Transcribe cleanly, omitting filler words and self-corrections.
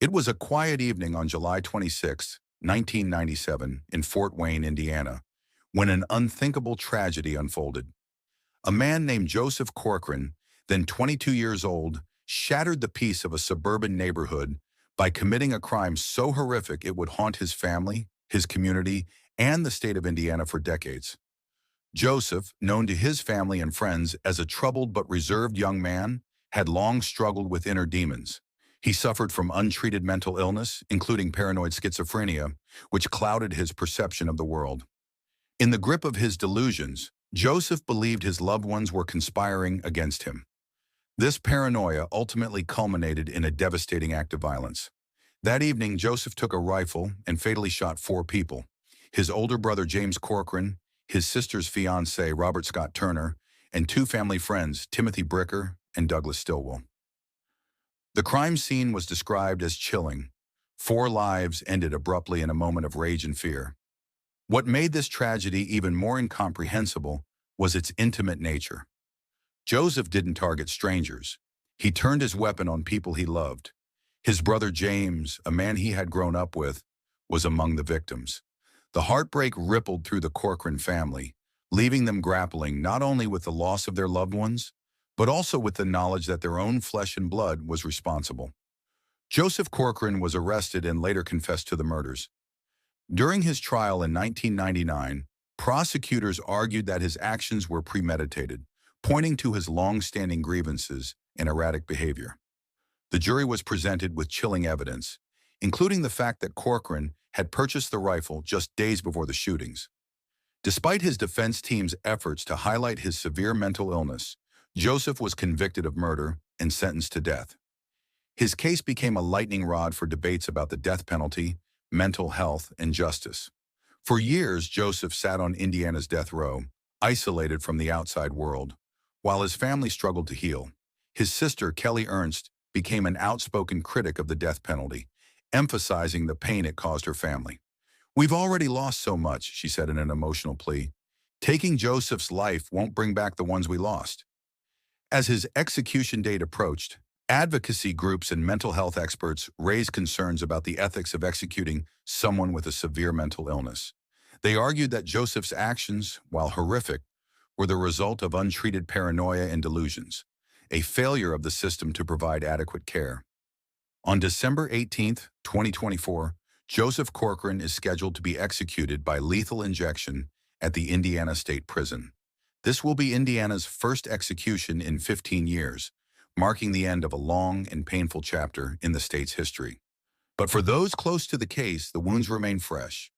It was a quiet evening on July 26, 1997, in Fort Wayne, Indiana, when an unthinkable tragedy unfolded. A man named Joseph Corcoran, then 22 years old, shattered the peace of a suburban neighborhood by committing a crime so horrific it would haunt his family, his community, and the state of Indiana for decades. Joseph, known to his family and friends as a troubled but reserved young man, had long struggled with inner demons. He suffered from untreated mental illness, including paranoid schizophrenia, which clouded his perception of the world. In the grip of his delusions, Joseph believed his loved ones were conspiring against him. This paranoia ultimately culminated in a devastating act of violence. That evening, Joseph took a rifle and fatally shot four people: his older brother James Corcoran, his sister's fiancé Robert Scott Turner, and two family friends, Timothy Bricker and Douglas Stillwell. The crime scene was described as chilling. Four lives ended abruptly in a moment of rage and fear. What made this tragedy even more incomprehensible was its intimate nature. Joseph didn't target strangers. He turned his weapon on people he loved. His brother James, a man he had grown up with, was among the victims. The heartbreak rippled through the Corcoran family, leaving them grappling not only with the loss of their loved ones, but also with the knowledge that their own flesh and blood was responsible. Joseph Corcoran was arrested and later confessed to the murders. During his trial in 1999, prosecutors argued that his actions were premeditated, pointing to his long-standing grievances and erratic behavior. The jury was presented with chilling evidence, including the fact that Corcoran had purchased the rifle just days before the shootings. Despite his defense team's efforts to highlight his severe mental illness, Joseph was convicted of murder and sentenced to death. His case became a lightning rod for debates about the death penalty, mental health, and justice. For years, Joseph sat on Indiana's death row, isolated from the outside world, while his family struggled to heal. His sister, Kelly Ernst, became an outspoken critic of the death penalty, emphasizing the pain it caused her family. "We've already lost so much," she said in an emotional plea. "Taking Joseph's life won't bring back the ones we lost." As his execution date approached, advocacy groups and mental health experts raised concerns about the ethics of executing someone with a severe mental illness. They argued that Joseph's actions, while horrific, were the result of untreated paranoia and delusions, a failure of the system to provide adequate care. On December 18, 2024, Joseph Corcoran is scheduled to be executed by lethal injection at the Indiana State Prison. This will be Indiana's first execution in 15 years, marking the end of a long and painful chapter in the state's history. But for those close to the case, the wounds remain fresh.